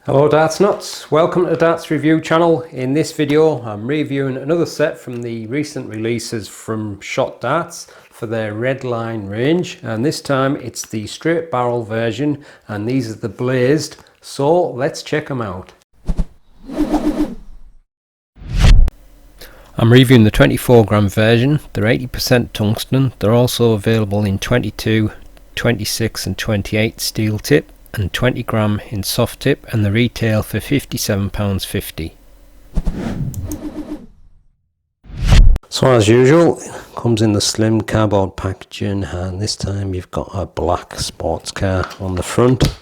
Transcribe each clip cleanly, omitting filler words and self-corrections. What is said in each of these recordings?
Hello Darts Nutz, welcome to the Darts Review channel. In this video I'm reviewing another set from the recent releases from Shot Darts for their Redline range, and this time it's the straight barrel version and these are the BLAZED, so let's check them out. I'm reviewing the 24g version. They're 80% tungsten. They're also available in 22, 26 and 28 steel tip and 20g in soft tip, and the retail for £57.50. So as usual, it comes in the slim cardboard packaging, and this time you've got a black sports car on the front.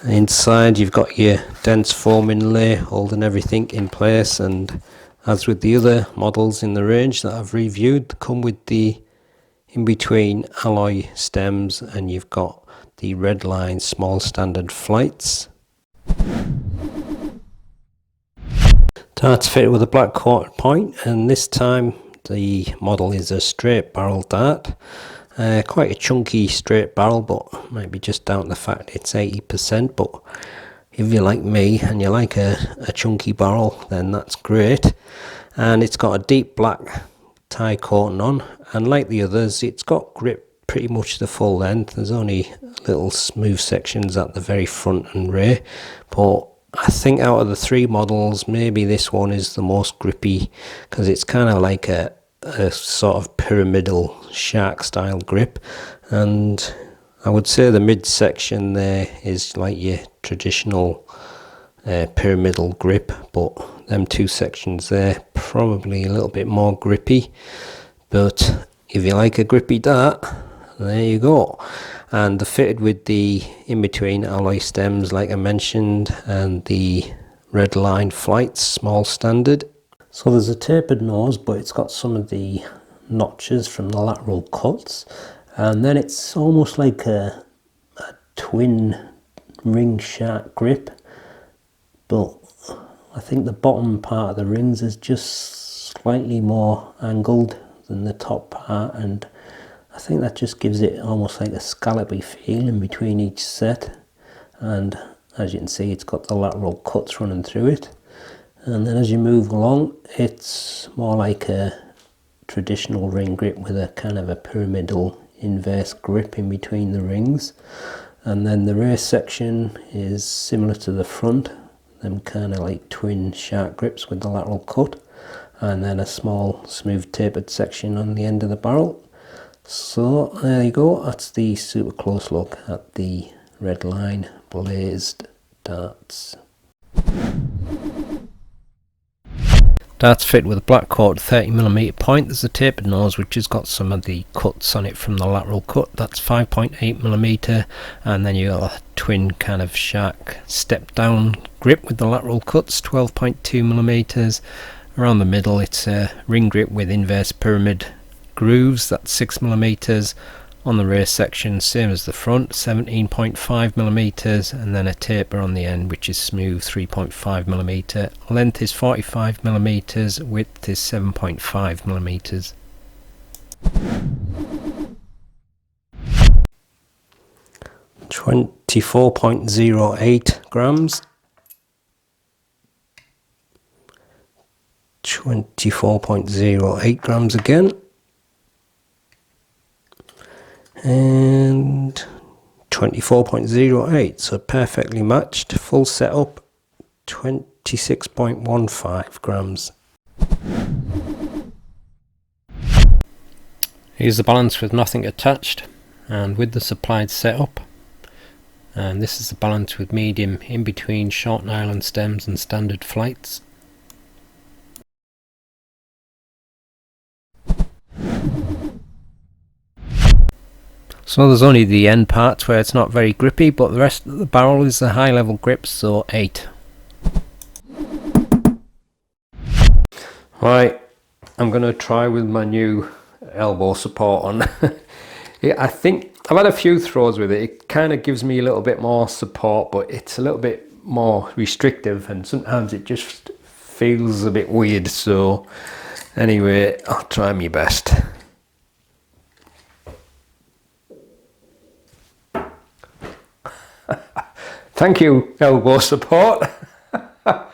Inside you've got your dense foam inlay holding everything in place, and as with the other models in the range that I've reviewed, they come with the in-between alloy stems, and you've got the Redline small standard flights. Darts fitted with a black quarter point, and this time the model is a straight barrel dart. Quite a chunky straight barrel, but might be just down to the fact it's 80%, but if you're like me and you like a chunky barrel, then that's great. And it's got a deep black tie coating on, and like the others it's got grip pretty much the full length. There's only little smooth sections at the very front and rear, but I think out of the three models maybe this one is the most grippy, because it's kind of like a sort of pyramidal shark style grip, and I would say the mid section there is like your traditional pyramidal grip, but them two sections there probably a little bit more grippy. But if you like a grippy dart, there you go. And they're fitted with the in-between alloy stems like I mentioned, and the Redline flights small standard. So there's a tapered nose, but it's got some of the notches from the lateral cuts, and then it's almost like a twin ring shark grip, but I think the bottom part of the rings is just slightly more angled than the top part, and I think that just gives it almost like a scallopy feel in between each set. And as you can see, it's got the lateral cuts running through it, and then as you move along it's more like a traditional ring grip with a kind of a pyramidal inverse grip in between the rings. And then the rear section is similar to the front, them kind of like twin shark grips with the lateral cut, and then a small smooth tapered section on the end of the barrel. So there you go, that's the super close look at the Redline BLAZED darts. Darts fit with a black coated 30mm point. There's a tapered nose which has got some of the cuts on it from the lateral cut. That's 5.8mm, and then you got a twin kind of shark step down grip with the lateral cuts, 12.2mm. Around the middle it's a ring grip with inverse pyramid grooves, that's 6mm. On the rear section, same as the front, 17.5mm, and then a taper on the end which is smooth, 3.5mm. Length is 45mm, width is 7.5mm. $24.08 24.08 again, and 24.08, so perfectly matched. Full setup, 26.15 Here's the balance with nothing attached and with the supplied setup, and this is the balance with medium in between short nylon stems and standard flights. So there's only the end parts where it's not very grippy, but the rest of the barrel is a high level grip, so 8. Right, I'm going to try with my new elbow support on. Yeah, I think I've had a few throws with it. It kind of gives me a little bit more support, but it's a little bit more restrictive, and sometimes it just feels a bit weird. So anyway, I'll try my best. Thank you, elbow support. I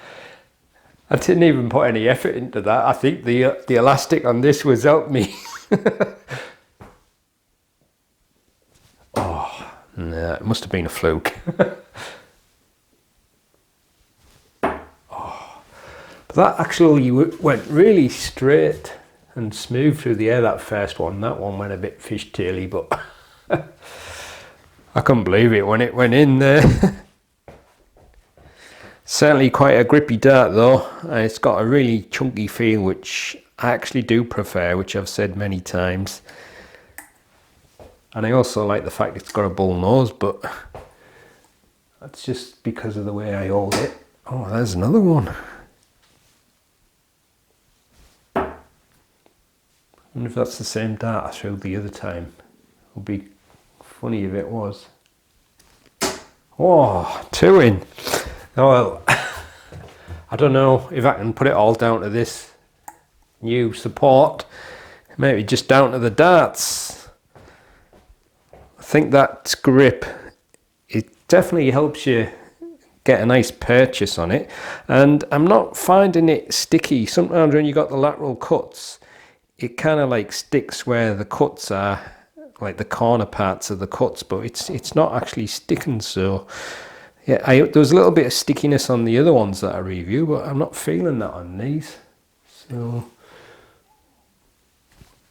didn't even put any effort into that. I think the elastic on this was helped me. Oh, no, it must have been a fluke. Oh, but that actually went really straight and smooth through the air, that first one. That one went a bit fishtaily, but I couldn't believe it when it went in there. Certainly quite a grippy dart though. It's got a really chunky feel, which I actually do prefer, which I've said many times. And I also like the fact it's got a bull nose, but that's just because of the way I hold it. Oh, there's another one. I wonder if that's the same dart I showed the other time. It would be funny if it was. Oh, 2 in. Oh, well, I don't know if I can put it all down to this new support. Maybe just down to the darts. I think that grip, it definitely helps you get a nice purchase on it. And I'm not finding it sticky. Sometimes when you got the lateral cuts, it kind of like sticks where the cuts are, like the corner parts of the cuts, but it's not actually sticking. So yeah, there was a little bit of stickiness on the other ones that I review, but I'm not feeling that on these. So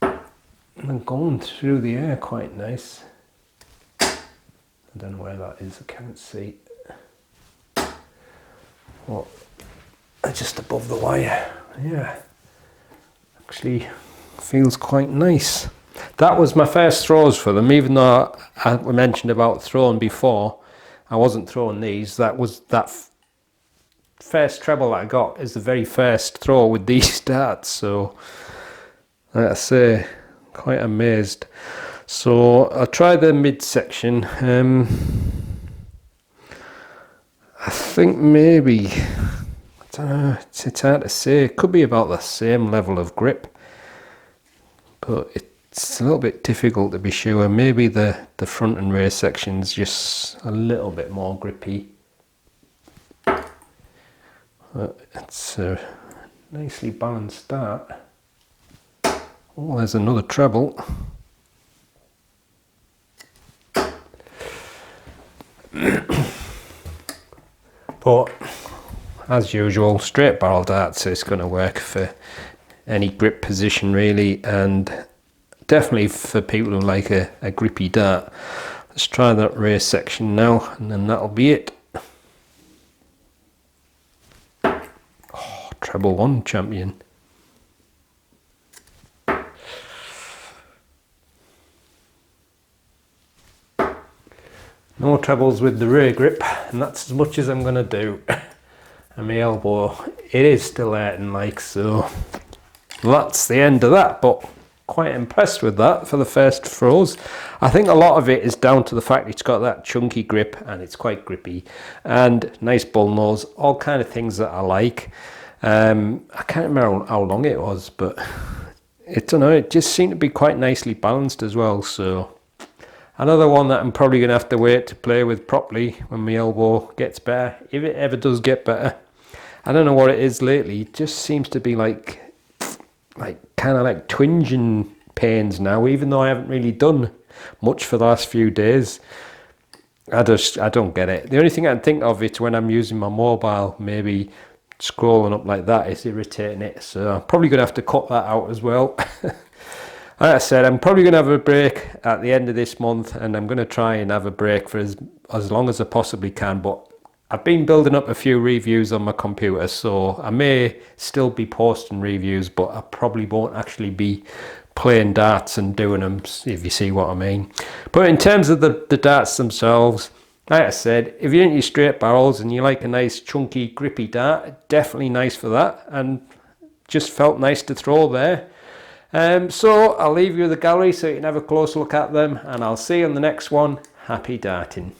I'm going through the air quite nice. I don't know where that is, I can't see. Well, just above the wire. Yeah, actually feels quite nice. That was my first throws for them, even though I mentioned about throwing before. I wasn't throwing these. That was that first treble that I got is the very first throw with these darts. So, like I say, quite amazed. So I'll try the midsection. I think maybe, I don't know, it's hard to say. It could be about the same level of grip, but it's a little bit difficult to be sure. Maybe the front and rear section's just a little bit more grippy. But it's a nicely balanced dart. Oh, there's another treble. But as usual, straight barrel darts is going to work for any grip position really, and definitely for people who like a grippy dart. Let's try that rear section now, and then that'll be it. Oh, treble 1 champion. No troubles with the rear grip, and that's as much as I'm going to do. And my elbow, it is still hurting like, so that's the end of that, but quite impressed with that for the first throws. I think a lot of it is down to the fact it's got that chunky grip and it's quite grippy and nice bull nose, all kind of things that I like. I can't remember how long it was, but I don't know, it just seemed to be quite nicely balanced as well. So another one that I'm probably going to have to wait to play with properly when my elbow gets better, if it ever does get better. I don't know what it is lately, it just seems to be like kind of like twinging pains now, even though I haven't really done much for the last few days. I don't get it. The only thing I can think of is when I'm using my mobile, maybe scrolling up like that is irritating it. So I'm probably going to have to cut that out as well. Like I said, I'm probably going to have a break at the end of this month, and I'm going to try and have a break for as long as I possibly can. But I've been building up a few reviews on my computer, so I may still be posting reviews, but I probably won't actually be playing darts and doing them, if you see what I mean. But in terms of the darts themselves, like I said, if you're into straight barrels and you like a nice chunky grippy dart, definitely nice for that, and just felt nice to throw there. So I'll leave you with the gallery so you can have a close look at them, and I'll see you on the next one. Happy darting.